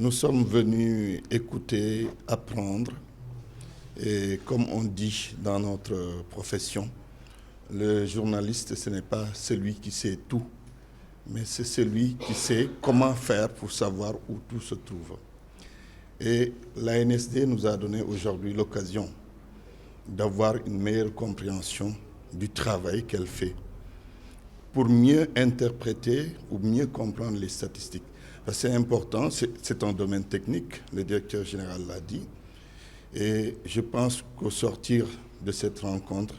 Nous sommes venus écouter, apprendre. Et comme on dit dans notre profession, le journaliste, ce n'est pas celui qui sait tout, mais c'est celui qui sait comment faire pour savoir où tout se trouve. Et l'ANSD nous a donné aujourd'hui l'occasion d'avoir une meilleure compréhension du travail qu'elle fait pour mieux interpréter ou mieux comprendre les statistiques. C'est important, c'est un domaine technique, le directeur général l'a dit, et je pense qu'au sortir de cette rencontre,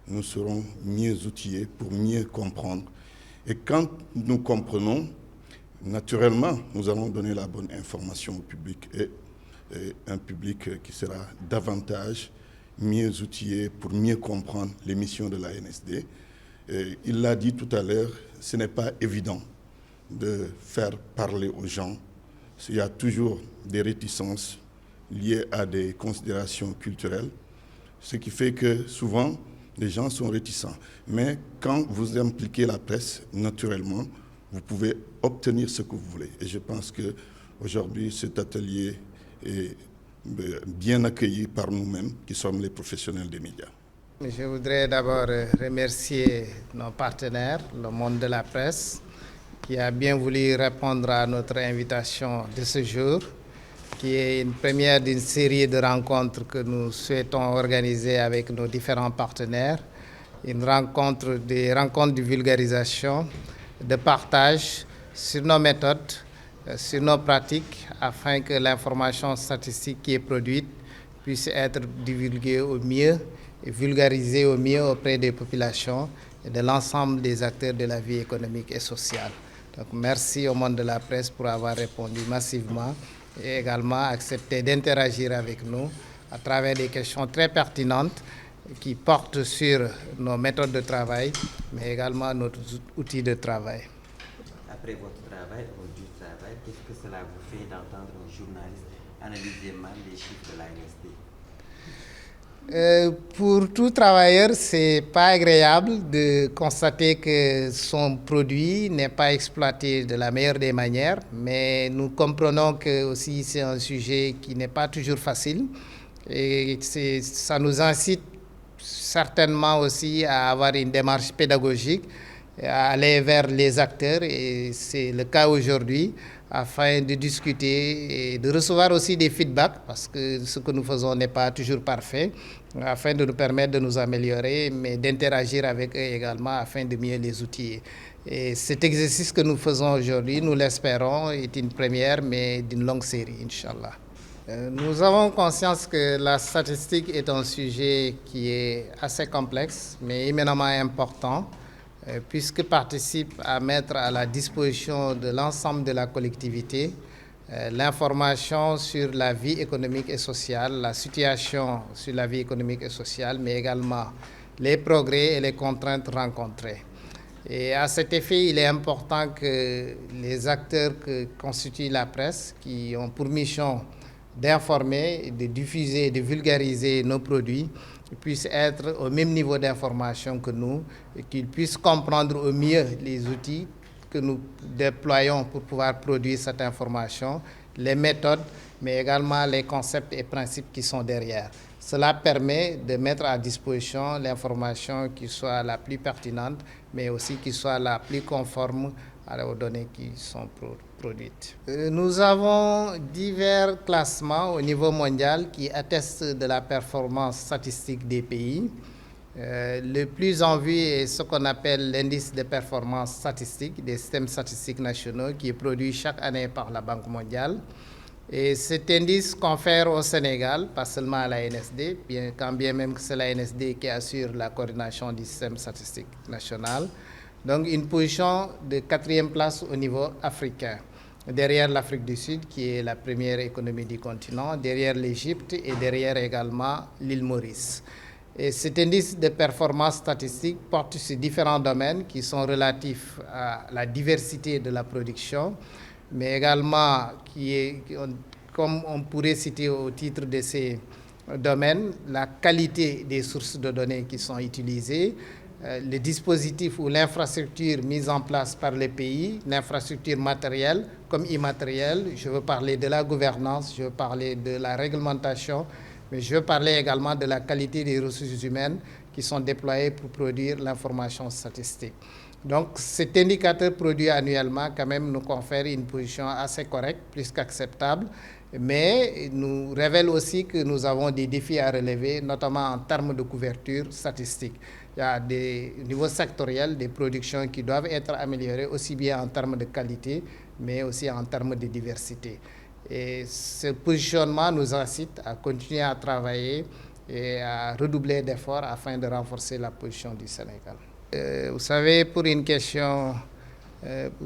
nous serons mieux outillés pour mieux comprendre. Et quand nous comprenons, naturellement, nous allons donner la bonne information au public et un public qui sera davantage mieux outillé pour mieux comprendre les missions de l'ANSD. Il l'a dit tout à l'heure, ce n'est pas évident de faire parler aux gens. Il y a toujours des réticences liées à des considérations culturelles, ce qui fait que souvent, les gens sont réticents. Mais quand vous impliquez la presse, naturellement, vous pouvez obtenir ce que vous voulez. Et je pense qu'aujourd'hui, cet atelier est bien accueilli par nous-mêmes, qui sommes les professionnels des médias. Je voudrais d'abord remercier nos partenaires, le monde de la presse, qui a bien voulu répondre à notre invitation de ce jour, qui est une première d'une série de rencontres que nous souhaitons organiser avec nos différents partenaires. Des rencontres de vulgarisation, de partage sur nos méthodes, sur nos pratiques, afin que l'information statistique qui est produite puisse être divulguée au mieux et vulgarisée au mieux auprès des populations et de l'ensemble des acteurs de la vie économique et sociale. Donc, merci au monde de la presse pour avoir répondu massivement et également accepté d'interagir avec nous à travers des questions très pertinentes qui portent sur nos méthodes de travail, mais également notre outil de travail. Après votre travail, qu'est-ce que cela vous fait d'entendre un journaliste analyser mal les chiffres de l'ANSD? Pour tout travailleur, ce n'est pas agréable de constater que son produit n'est pas exploité de la meilleure des manières, mais nous comprenons que aussi c'est un sujet qui n'est pas toujours facile et ça nous incite certainement aussi à avoir une démarche pédagogique, à aller vers les acteurs, et c'est le cas aujourd'hui, afin de discuter et de recevoir aussi des feedbacks, parce que ce que nous faisons n'est pas toujours parfait, afin de nous permettre de nous améliorer, mais d'interagir avec eux également afin de mieux les outiller. Et cet exercice que nous faisons aujourd'hui, nous l'espérons, est une première, mais d'une longue série, Inch'Allah. Nous avons conscience que la statistique est un sujet qui est assez complexe, mais éminemment important, puisque participe à mettre à la disposition de l'ensemble de la collectivité l'information sur la vie économique et sociale, la situation sur la vie économique et sociale, mais également les progrès et les contraintes rencontrées. Et à cet effet, il est important que les acteurs que constitue la presse, qui ont pour mission d'informer, de diffuser, de vulgariser nos produits, puissent être au même niveau d'information que nous et qu'ils puissent comprendre au mieux les outils que nous déployons pour pouvoir produire cette information, les méthodes, mais également les concepts et principes qui sont derrière. Cela permet de mettre à disposition l'information qui soit la plus pertinente, mais aussi qui soit la plus conforme aux données qui sont produites. Nous avons divers classements au niveau mondial qui attestent de la performance statistique des pays. Le plus en vue est ce qu'on appelle l'indice de performance statistique des systèmes statistiques nationaux qui est produit chaque année par la Banque mondiale. Et cet indice confère au Sénégal, pas seulement à l'ANSD, quand bien même que c'est l'ANSD qui assure la coordination du système statistique national, donc une position de 4e place au niveau africain, derrière l'Afrique du Sud qui est la première économie du continent, derrière l'Égypte et derrière également l'île Maurice. Et cet indice de performance statistique porte sur différents domaines qui sont relatifs à la diversité de la production, mais également comme on pourrait citer au titre de ces domaines, la qualité des sources de données qui sont utilisées, le dispositif ou l'infrastructure mise en place par le pays, l'infrastructure matérielle comme immatérielle. Je veux parler de la gouvernance, je veux parler de la réglementation, mais je veux parler également de la qualité des ressources humaines qui sont déployées pour produire l'information statistique. Donc cet indicateur produit annuellement quand même nous confère une position assez correcte, plus qu'acceptable, mais nous révèle aussi que nous avons des défis à relever, notamment en termes de couverture statistique. Il y a des niveaux sectoriels, des productions qui doivent être améliorées, aussi bien en termes de qualité, mais aussi en termes de diversité. Et ce positionnement nous incite à continuer à travailler et à redoubler d'efforts afin de renforcer la position du Sénégal. Vous savez, pour une question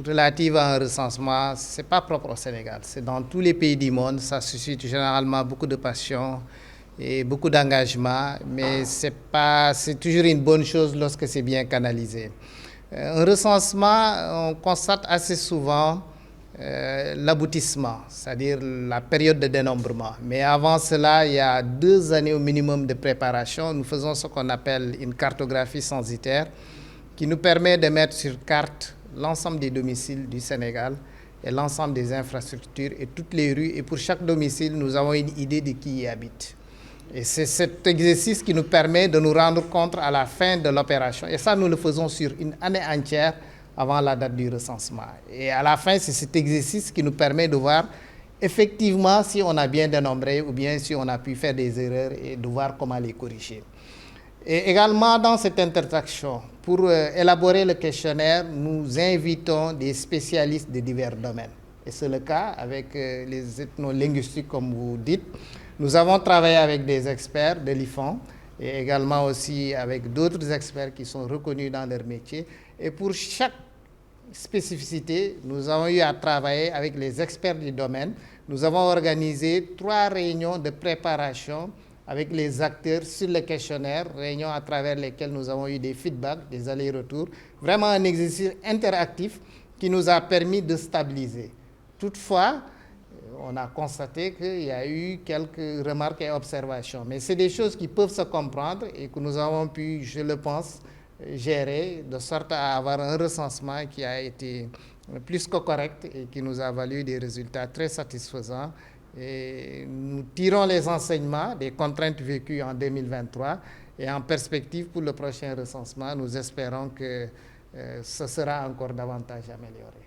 relative à un recensement, ce n'est pas propre au Sénégal. C'est dans tous les pays du monde. Ça suscite généralement beaucoup de passion et beaucoup d'engagement, mais c'est toujours une bonne chose lorsque c'est bien canalisé. Un recensement, on constate assez souvent l'aboutissement, c'est-à-dire la période de dénombrement. Mais avant cela, il y a 2 années au minimum de préparation. Nous faisons ce qu'on appelle une cartographie censitaire qui nous permet de mettre sur carte l'ensemble des domiciles du Sénégal et l'ensemble des infrastructures et toutes les rues. Et pour chaque domicile, nous avons une idée de qui y habite. Et c'est cet exercice qui nous permet de nous rendre compte à la fin de l'opération. Et ça, nous le faisons sur une année entière avant la date du recensement. Et à la fin, c'est cet exercice qui nous permet de voir effectivement si on a bien dénombré ou bien si on a pu faire des erreurs et de voir comment les corriger. Et également, dans cette interaction, pour élaborer le questionnaire, nous invitons des spécialistes de divers domaines. Et c'est le cas avec les ethnolinguistiques, comme vous dites. Nous avons travaillé avec des experts de l'IFAN et également aussi avec d'autres experts qui sont reconnus dans leur métier. Et pour chaque spécificité, nous avons eu à travailler avec les experts du domaine. Nous avons organisé 3 réunions de préparation avec les acteurs sur le questionnaire, réunions à travers lesquelles nous avons eu des feedbacks, des allers-retours, vraiment un exercice interactif qui nous a permis de stabiliser. Toutefois, on a constaté qu'il y a eu quelques remarques et observations, mais c'est des choses qui peuvent se comprendre et que nous avons pu, je le pense, gérer de sorte à avoir un recensement qui a été plus que correct et qui nous a valu des résultats très satisfaisants. Et nous tirons les enseignements des contraintes vécues en 2023 et en perspective pour le prochain recensement, nous espérons que ce sera encore davantage amélioré.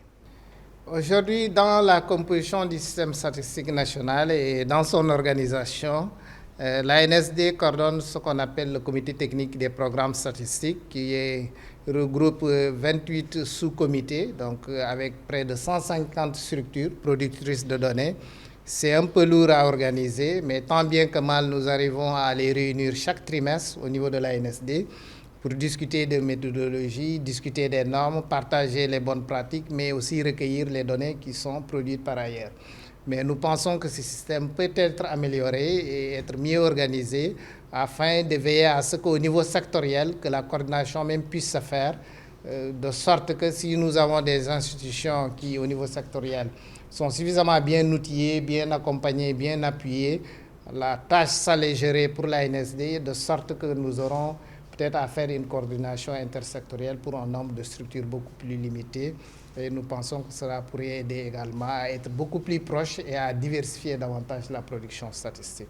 Aujourd'hui, dans la composition du système statistique national et dans son organisation, l'ANSD coordonne ce qu'on appelle le comité technique des programmes statistiques qui regroupe 28 sous-comités, donc avec près de 150 structures productrices de données. C'est un peu lourd à organiser, mais tant bien que mal, nous arrivons à les réunir chaque trimestre au niveau de l'ANSD pour discuter de méthodologie, discuter des normes, partager les bonnes pratiques, mais aussi recueillir les données qui sont produites par ailleurs. Mais nous pensons que ce système peut être amélioré et être mieux organisé afin de veiller à ce qu'au niveau sectoriel, que la coordination même puisse se faire, de sorte que si nous avons des institutions qui, au niveau sectoriel, sont suffisamment bien outillées, bien accompagnées, bien appuyées, la tâche s'allégerait pour l'ANSD, de sorte que nous aurons peut-être à faire une coordination intersectorielle pour un nombre de structures beaucoup plus limité. Et nous pensons que cela pourrait aider également à être beaucoup plus proche et à diversifier davantage la production statistique.